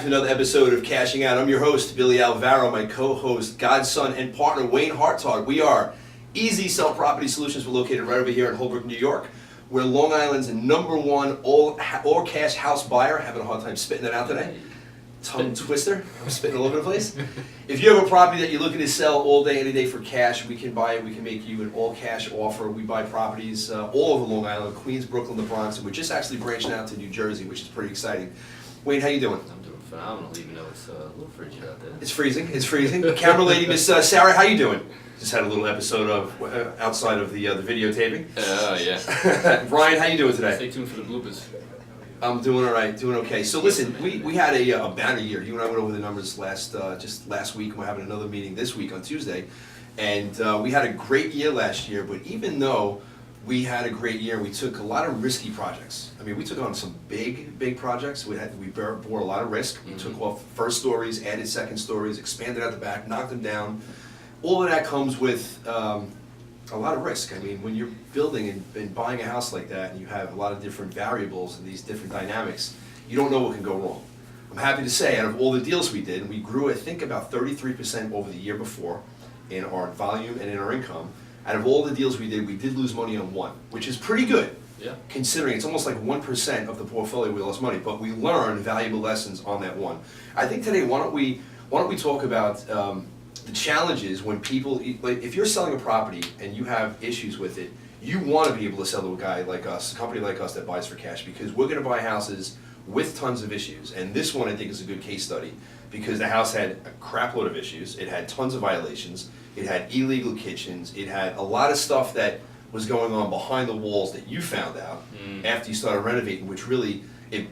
Another episode of Cashing Out. I'm your host, Billy Alvaro, my co-host, godson, and partner, Wayne Hartog. We are Easy Sell Property Solutions. We're located right over here in Holbrook, New York. We're Long Island's #1 all-cash house buyer. Having a hard time spitting it out today. Tongue twister. I'm spitting all over the place. If you have a property that you're looking to sell all day, any day for cash, we can buy it. We can make you an all-cash offer. We buy properties all over Long Island, Queens, Brooklyn, the Bronx, and we're just actually branching out to New Jersey, which is pretty exciting. Wayne, how you doing? I'm doing phenomenal, even though it's a little frigid out there. It's freezing. It's freezing. Camera lady, Miss Sarah, how you doing? Just had a little episode of outside of the videotaping. Yeah. Ryan, how you doing today? Stay tuned for the bloopers. I'm doing all right, doing okay. So listen, we had a banner year. You and I went over the numbers just last week, and we're having another meeting this week on Tuesday. And we had a great year last year, but even though we had a great year, we took a lot of risky projects. I mean, we took on some big projects. We bore a lot of risk. We took off first stories, added second stories, expanded out the back, knocked them down. All of that comes with a lot of risk. I mean, when you're building and buying a house like that, and you have a lot of different variables and these different dynamics, you don't know what can go wrong. I'm happy to say, out of all the deals we did, we grew, I think, about 33% over the year before in our volume and in our income. Out of all the deals we did lose money on one, which is pretty good. Yeah. Considering it's almost like 1% of the portfolio we lost money, but we learned valuable lessons on that one. I think today, why don't we talk about the challenges when people, like, if you're selling a property and you have issues with it, you want to be able to sell to a guy like us, a company like us that buys for cash, because we're going to buy houses with tons of issues. And this one, I think, is a good case study because the house had a crap load of issues. It had tons of violations. It had illegal kitchens. It had a lot of stuff that was going on behind the walls that you found out after you started renovating, which really, it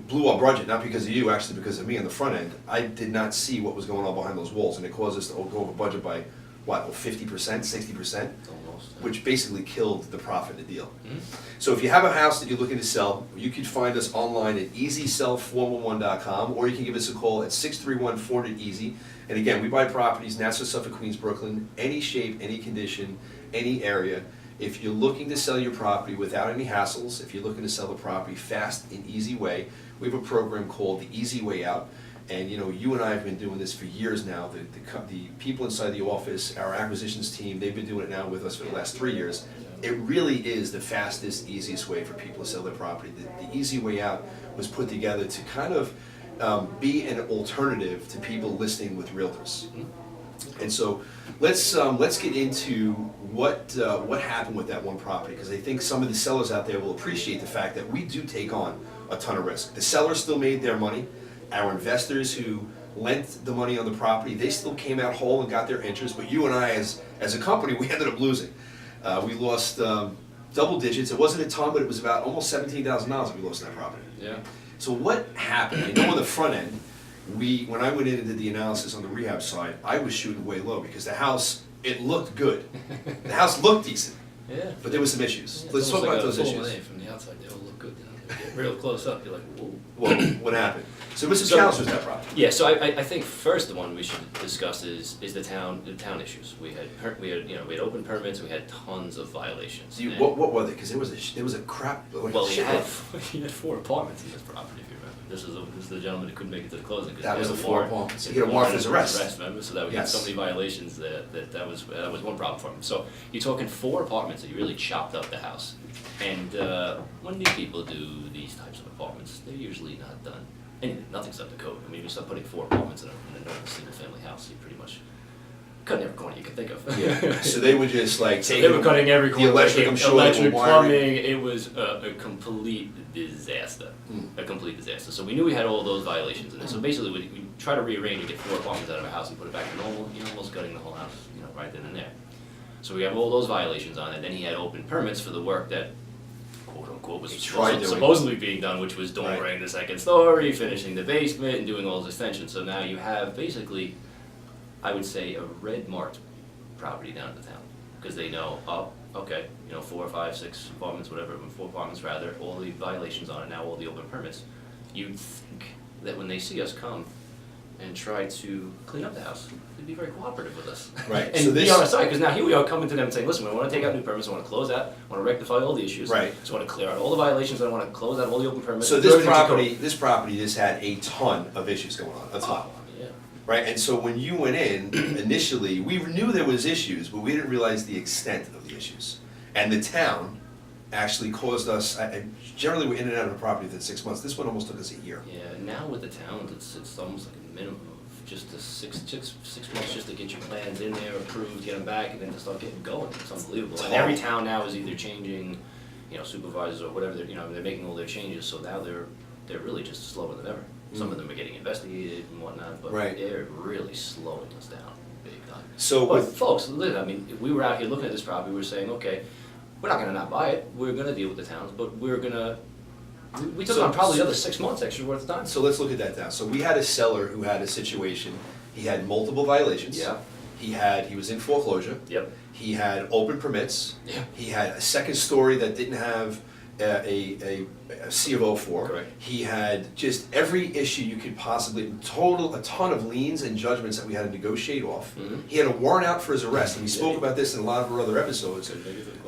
blew our budget, not because of you, actually because of me on the front end. I did not see what was going on behind those walls, and it caused us to go over budget by, what, 50%, 60%? Almost. Which basically killed the profit of the deal. So if you have a house that you're looking to sell, you can find us online at easysell411.com, or you can give us a call at 631-400-EASY. And again, we buy properties, Nassau, Suffolk, Queens, Brooklyn, any shape, any condition, any area. If you're looking to sell your property without any hassles, if you're looking to sell the property fast and easy way, we have a program called the Easy Way Out. And you know, you and I have been doing this for years now. The people inside the office, our acquisitions team, they've been doing it now with us for the last 3 years. It really is the fastest, easiest way for people to sell their property. The Easy Way Out was put together to kind of be an alternative to people listing with realtors. And so let's get into what happened with that one property, because I think some of the sellers out there will appreciate the fact that we do take on a ton of risk. The sellers still made their money. Our investors who lent the money on the property, they still came out whole and got their interest. But you and I, as a company, we ended up losing. We lost double digits. It wasn't a ton, but it was about almost $17,000 we lost in that property. Yeah. So what happened? I know on the front end, when I went in and did the analysis on the rehab side, I was shooting way low because the house, it looked good. The house looked decent. Yeah. But there were some issues. Yeah, Let's talk about those issues. From the outside, they all look good. You get real close up, you're like, whoa. Well, what happened? So what's the challenge with that property? Yeah, so I think first the one we should discuss is the town issues. We had open permits, we had tons of violations. What were they? Because there was a crap. Like Well, shit he had 4 apartments in this property, if you remember. This is the gentleman who couldn't make it to the closing. That was the 4 apartments. He had a warrant for his arrest. Remember? So that we had so many violations that was one problem for him. So you're talking 4 apartments that you really chopped up the house. And when new people do these types of apartments, they're usually not done. Nothing's up to code. I mean, if you start putting 4 apartments in a normal single-family house, you pretty much cut every corner you can think of. Yeah. So they would just like take. They were cutting every corner. The electric, I'm sure, electric, plumbing. It was a complete disaster. A complete disaster. So we knew we had all those violations in it. So basically, we try to rearrange and get 4 apartments out of a house and put it back to normal. You're almost gutting the whole house, right then and there. So we have all those violations on it. Then he had open permits for the work that, quote unquote, was supposedly being done, which was dooring the second story, finishing the basement, and doing all those extensions. So now you have basically, I would say, a red marked property down in the town, because they know, oh, okay, 4 or 5, 6 apartments, whatever, 4 apartments rather, all the violations on it now, all the open permits. You'd think that when they see us come, and try to clean up the house. They'd be very cooperative with us. Right, And so be this- on our side, because now here we are coming to them and saying, listen, we wanna take out new permits, I wanna close out, I wanna rectify all the issues. Right. I wanna clear out all the violations, I wanna close out all the open permits. So do this everything to code. property, this had a ton of issues going on, a ton. Oh, yeah. Right, and so when you went in, initially, we knew there was issues, but we didn't realize the extent of the issues. And the town actually caused us, generally we're in and out of a property within 6 months, this one almost took us a year. Yeah, now with the towns, it's almost like a minimum of just a six months just to get your plans in there, approved, get them back, and then to start getting going. It's unbelievable. And every town now is either changing, supervisors or whatever, they're making all their changes, so now they're really just slower than ever. Some of them are getting investigated and whatnot, but Right. they're really slowing us down big time. So But with, folks, if we were out here looking at this property, we were saying, okay, we're not gonna not buy it, we're gonna deal with the towns, but we took So- on probably another 6 months extra worth of time. so let's look at that now. So we had a seller who had a situation, he had multiple violations. Yeah. He was in foreclosure. Yep. He had open permits. Yeah. He had a second story that didn't have a C of O for. Correct. He had just every issue you could possibly, a ton of liens and judgments that we had to negotiate off. Mhm. He had a warrant out for his arrest, and we Yeah. spoke about this in a lot of our other episodes.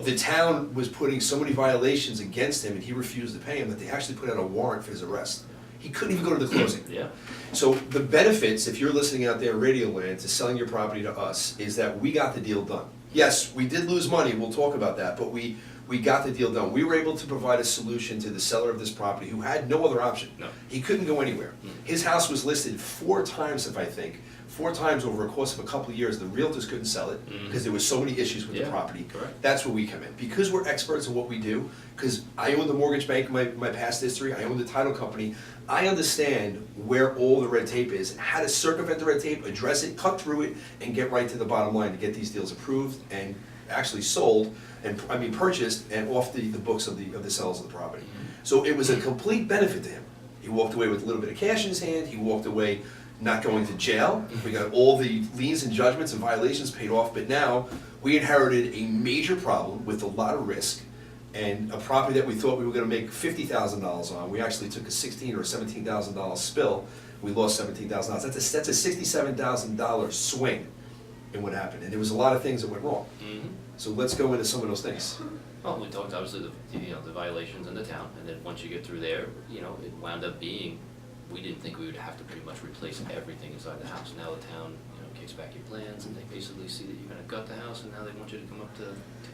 The town was putting so many violations against him, and he refused to pay him, that they actually put out a warrant for his arrest. He couldn't even go to the closing. Yeah. So the benefits, if you're listening out there in Radio Land, to selling your property to us, is that we got the deal done. Yes, we did lose money, we'll talk about that, but we got the deal done. We were able to provide a solution to the seller of this property who had no other option. No. He couldn't go anywhere. His house was listed 4 times, if I think, 4 times over a course of a couple of years. The realtors couldn't sell it because there was so many issues with the Yeah, property. correct. That's where we come in. Because we're experts in what we do, because I own the mortgage bank in my past history, I own the title company, I understand where all the red tape is, how to circumvent the red tape, address it, cut through it, and get right to the bottom line to get these deals approved and actually sold, and purchased and off the books of the sellers of the property. So it was a complete benefit to him. He walked away with a little bit of cash in his hand, he walked away not going to jail, we got all the liens and judgments and violations paid off, but now we inherited a major problem with a lot of risk, and a property that we thought we were gonna make $50,000 on, we actually took a $16,000 or $17,000 spill, we lost $17,000. That's a $67,000 swing in what happened, and there was a lot of things that went wrong. So let's go into some of those things. Well, we talked obviously the violations in the town, and then once you get through there, it wound up being, we didn't think we would have to pretty much replace everything inside the house. Now the town, kicks back your plans, and they basically see that you're gonna gut the house, and now they want you to come up to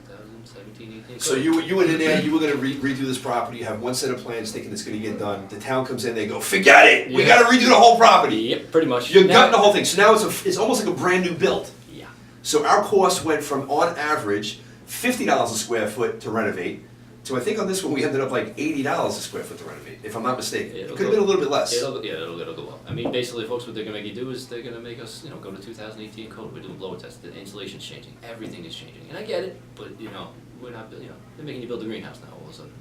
2017, 18. So you went in there, you were gonna redo this property, you have one set of plans thinking it's gonna get done, the town comes in, they go, forget it, we Yeah. gotta redo the whole property. Yep, pretty much. You're Now- gutting the whole thing, so now it's almost like a brand new build. Yeah. So our cost went from, on average, $50 a square foot to renovate, to I think on this one, we ended up like $80 a square foot to renovate, if I'm not mistaken. It It'll could've go- been a little bit less. It'll go up. I mean, basically, folks, what they're gonna make you do is they're gonna make us, go to 2018 code. We're doing blower tests. The insulation's changing. Everything is changing. And I get it, but we're not. They're making you build a greenhouse now all of a sudden.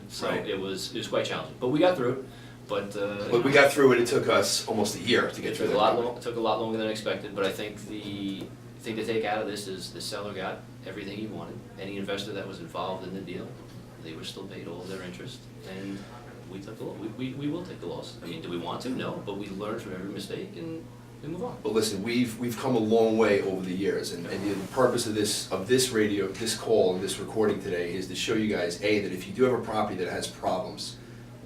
So Right. it was quite challenging, but we got through it. But But we got through it, it took us almost a year to get it through took that. it took a lot longer than expected. But I think the thing to take out of this is the seller got everything he wanted. Any investor that was involved in the deal, they were still paid all of their interest, and we took the loss. We will take the loss. I mean, do we want to? No, but we learn from every mistake and we move on. But listen, we've come a long way over the years, and the purpose of this radio, this call, and this recording today is to show you guys, that if you do have a property that has problems,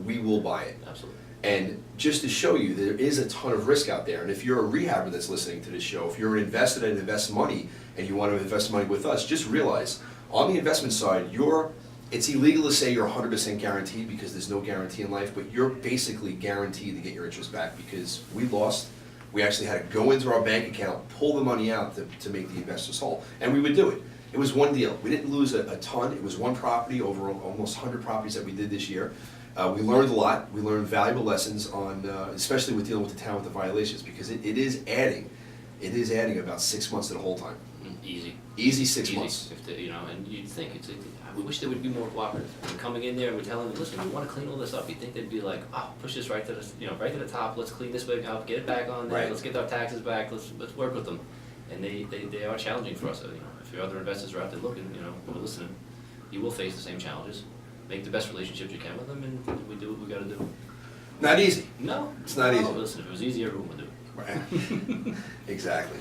we will buy it. Absolutely. And just to show you, there is a ton of risk out there, and if you're a rehabber that's listening to this show, if you're an investor that invests money, and you want to invest money with us, just realize, on the investment side, it's illegal to say you're 100% guaranteed, because there's no guarantee in life, but you're basically guaranteed to get your interest back, because we lost. We actually had to go into our bank account, pull the money out to make the investors whole, and we would do it. It was one deal. We didn't lose a ton. It was one property over almost 100 properties that we did this year. We learned a lot. We learned valuable lessons on, especially with dealing with the town with the violations, because it is adding about 6 months to the whole time. Easy. Easy 6 months. If and you'd think I wish they would be more cooperative. And coming in there and we're telling them, listen, we want to clean all this up. You'd think they'd be like, push this right to the top. Let's clean this way up. Get it back on there. Right. Let's get our taxes back. Let's work with them. And they are challenging for us. If your other investors are out there looking, or listening, you will face the same challenges. Make the best relationships you can with them, and we do what we got to do. Not easy. No, It's not easy. Listen, if it was easy, everyone would do it. Right. Exactly,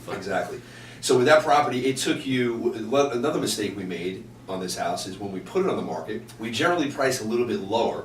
But- exactly. So with that property, it took you, another mistake we made on this house is when we put it on the market, we generally price a little bit lower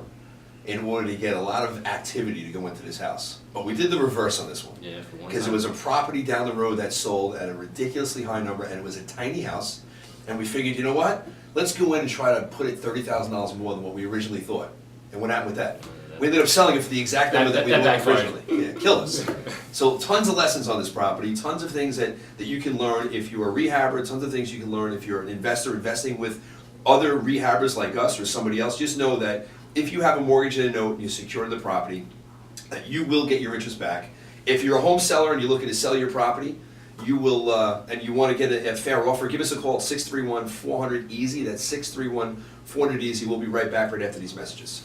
in order to get a lot of activity to go into this house. But we did the reverse on this one. Yeah, for one Because it time. was a property down the road that sold at a ridiculously high number, and it was a tiny house. And we figured, you know what? Let's go in and try to put it $30,000 more than what we originally thought. And what happened with that? We ended up selling it for the exact number that we That bought backfired. originally. Yeah, killed us. So tons of lessons on this property, tons of things that you can learn if you're a rehabber, tons of things you can learn if you're an investor investing with other rehabbers like us or somebody else. Just know that if you have a mortgage and a note and you secure the property, that you will get your interest back. If you're a home seller and you're looking to sell your property, you will, and you want to get a fair offer, give us a call at 631-400-EASY. That's 631-400-EASY. We'll be right back right after these messages.